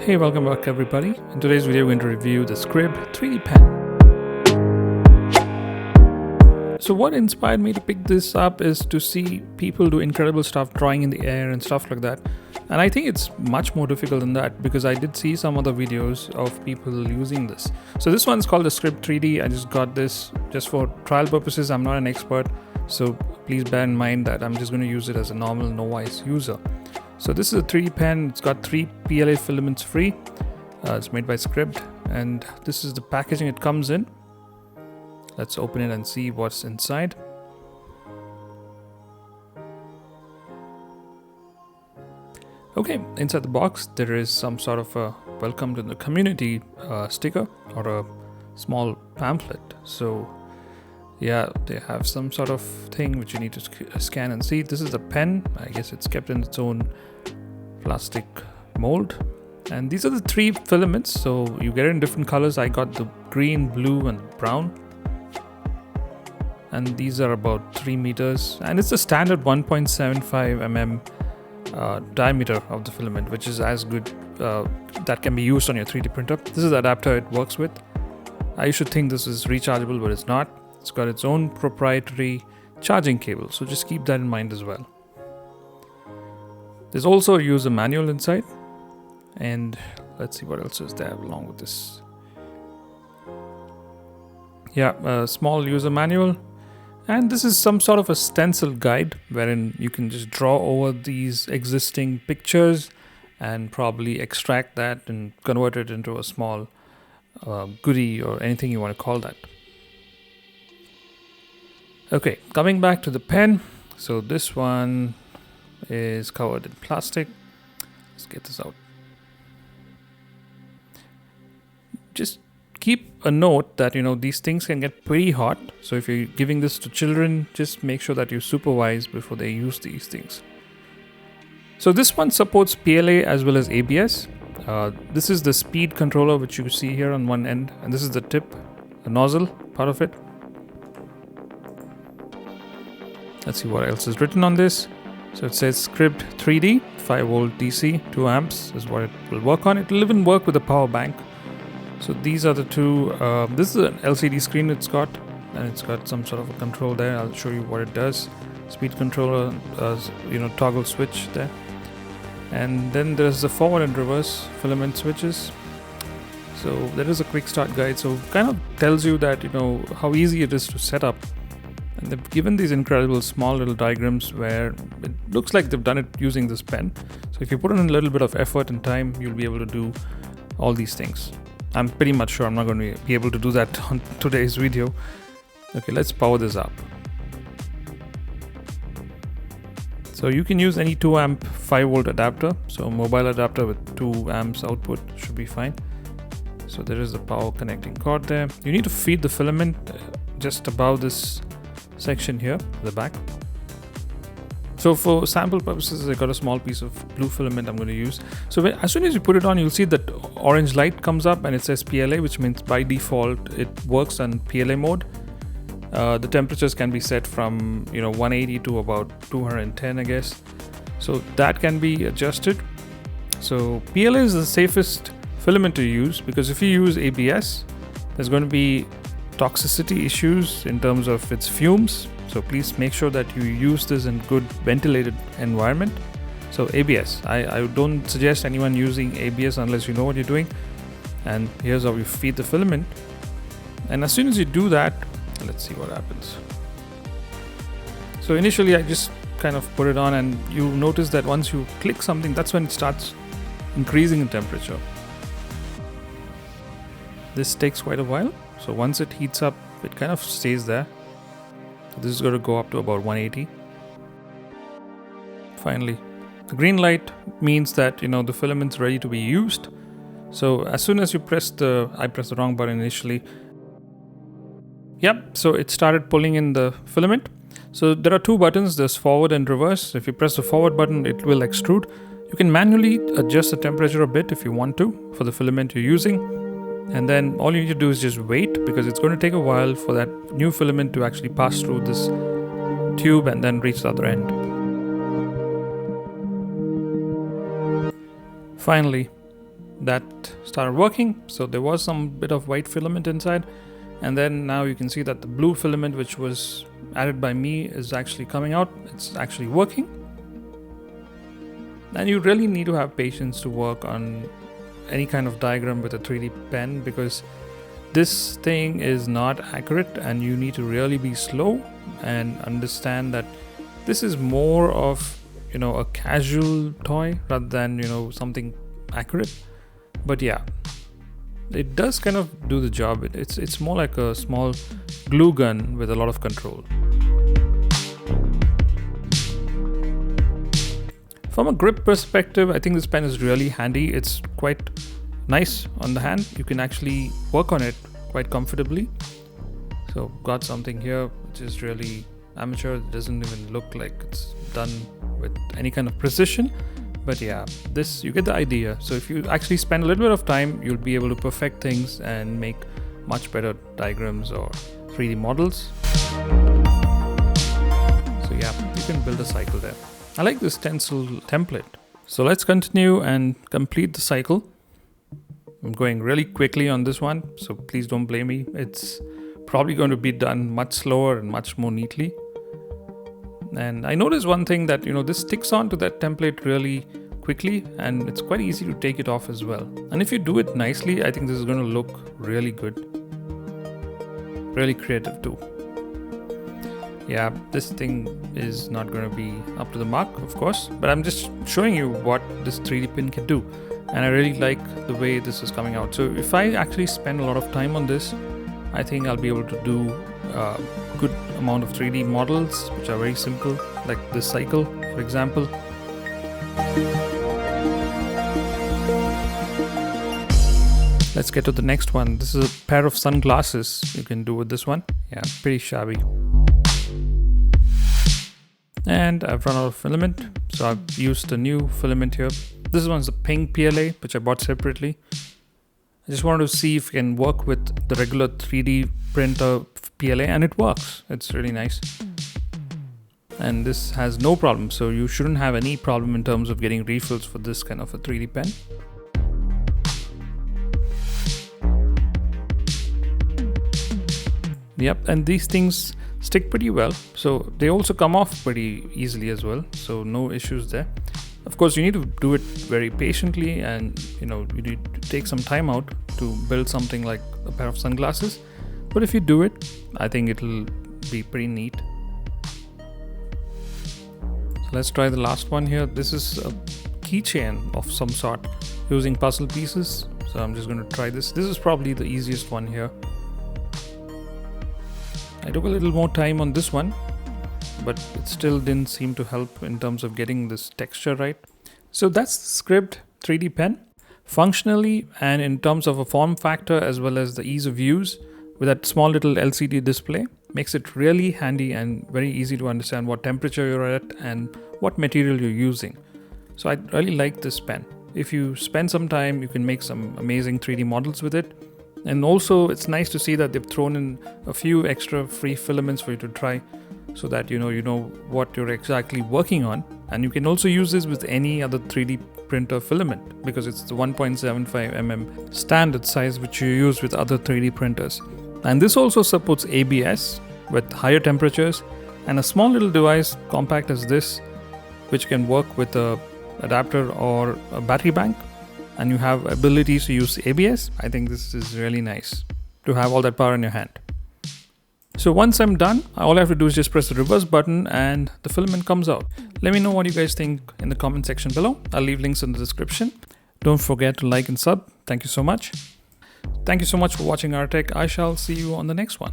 Hey, welcome back everybody. In today's video we're going to review the Scribd 3D pen. So what inspired me to pick this up is to see people do incredible stuff drawing in the air and stuff like that. And I think it's much more difficult than that because I did see some other videos of people using this. So this one's called the Scribd 3D. I just got this just for trial purposes. I'm not an expert, so please bear in mind that I'm just going to use it as a normal novice user. So this is a 3D pen. It's got 3 PLA filaments free. It's made by Scribd, and this is the packaging it comes in. Let's open it and see what's inside. Okay, inside the box there is some sort of a welcome to the community sticker or a small pamphlet. So yeah, they have some sort of thing which you need to scan and see. This is the pen. I guess it's kept in its own plastic mold. And these are the 3 filaments, so you get it in different colors. I got the green, blue and brown. And these are about 3 meters. And it's the standard 1.75 mm diameter of the filament, which is as good that can be used on your 3D printer. This is the adapter it works with. I should think this is rechargeable, but it's not. It's got its own proprietary charging cable, so just keep that in mind as well. There's also a user manual inside, and let's see what else is there along with this. Yeah, a small user manual, and this is some sort of a stencil guide wherein you can just draw over these existing pictures and probably extract that and convert it into a small goodie or anything you want to call that. Okay, coming back to the pen. So this one is covered in plastic. Let's get this out. Just keep a note that these things can get pretty hot. So if you're giving this to children, just make sure that you supervise before they use these things. So this one supports PLA as well as ABS. This is the speed controller which you see here on one end, and this is the tip, the nozzle part of it. Let's see what else is written on this. So it says Scribd 3D, 5 volt DC, 2 amps is what it will work on. It will even work with a power bank. So these are the 2. This is an LCD screen it's got, and it's got some sort of a control there. I'll show you what it does. Speed controller, toggle switch there. And then there's the forward and reverse filament switches. So there is a quick start guide. So it kind of tells you that how easy it is to set up. And they've given these incredible small little diagrams where it looks like they've done it using this pen. So if you put in a little bit of effort and time, you'll be able to do all these things. I'm pretty much sure I'm not going to be able to do that on today's video. Okay, let's power this up. So you can use any 2 amp 5 volt adapter. So a mobile adapter with 2 amps output should be fine. So there is the power connecting cord there. You need to feed the filament just above this section here at the back. So for sample purposes, I got a small piece of blue filament I'm going to use. So as soon as you put it on, you'll see that orange light comes up and it says PLA, which means by default it works on PLA mode. The temperatures can be set from 180 to about 210, I guess. So that can be adjusted. So PLA is the safest filament to use because if you use ABS, there's going to be toxicity issues in terms of its fumes. So please make sure that you use this in good ventilated environment. So ABS, I don't suggest anyone using ABS unless you know what you're doing. And here's how you feed the filament. And as soon as you do that, let's see what happens. So initially I just kind of put it on, and you notice that once you click something, that's when it starts increasing in temperature. This takes quite a while. So once it heats up, it kind of stays there. So this is going to go up to about 180. Finally, the green light means that the filament's ready to be used. So as soon as you press I pressed the wrong button initially. Yep, so it started pulling in the filament. So there are 2 buttons, there's forward and reverse. If you press the forward button, it will extrude. You can manually adjust the temperature a bit if you want to for the filament you're using. And then all you need to do is just wait, because it's going to take a while for that new filament to actually pass through this tube and then reach the other end. Finally, that started working. So there was some bit of white filament inside, and then now you can see that the blue filament, which was added by me, is actually coming out. It's actually working. And you really need to have patience to work on any kind of diagram with a 3D pen, because this thing is not accurate, and you need to really be slow and understand that this is more of, a casual toy rather than, something accurate. But yeah, it does kind of do the job. It's more like a small glue gun with a lot of control. From a grip perspective, I think this pen is really handy. It's quite nice on the hand. You can actually work on it quite comfortably. So got something here which is really amateur. It doesn't even look like it's done with any kind of precision. But yeah, this, you get the idea. So if you actually spend a little bit of time, you'll be able to perfect things and make much better diagrams or 3D models. So yeah, you can build a cycle there. I like this stencil template. So let's continue and complete the cycle. I'm going really quickly on this one, so please don't blame me. It's probably going to be done much slower and much more neatly. And I noticed one thing that, this sticks on to that template really quickly, and it's quite easy to take it off as well. And if you do it nicely, I think this is going to look really good. Really creative too. Yeah, this thing is not going to be up to the mark, of course, but I'm just showing you what this 3D pen can do. And I really like the way this is coming out. So if I actually spend a lot of time on this, I think I'll be able to do a good amount of 3D models, which are very simple, like this cycle, for example. Let's get to the next one. This is a pair of sunglasses you can do with this one. Yeah, pretty shabby. And I've run out of filament, so I've used a new filament here. This one's the pink PLA, which I bought separately. I just wanted to see if it can work with the regular 3D printer PLA, and it works. It's really nice. And this has no problem, so you shouldn't have any problem in terms of getting refills for this kind of a 3D pen. Yep, and these things stick pretty well, so they also come off pretty easily as well, so no issues there. Of course, you need to do it very patiently, and you need to take some time out to build something like a pair of sunglasses. But if you do it, I think it'll be pretty neat. So let's try the last one here. This is a keychain of some sort using puzzle pieces. So I'm just going to try this. This is probably the easiest one here. I took a little more time on this one, but it still didn't seem to help in terms of getting this texture right. So that's the Scribd 3D pen. Functionally and in terms of a form factor as well as the ease of use with that small little LCD display, makes it really handy and very easy to understand what temperature you're at and what material you're using. So I really like this pen. If you spend some time, you can make some amazing 3D models with it. And also it's nice to see that they've thrown in a few extra free filaments for you to try, so that you know what you're exactly working on. And you can also use this with any other 3D printer filament, because it's the 1.75 mm standard size which you use with other 3D printers. And this also supports ABS with higher temperatures, and a small little device compact as this, which can work with a adapter or a battery bank, and you have abilities to use ABS. I think this is really nice to have all that power in your hand. So once I'm done, all I have to do is just press the reverse button and the filament comes out. Let me know what you guys think in the comment section below. I'll leave links in the description. Don't forget to like and sub. Thank you so much. Thank you so much for watching rTech. I shall see you on the next one.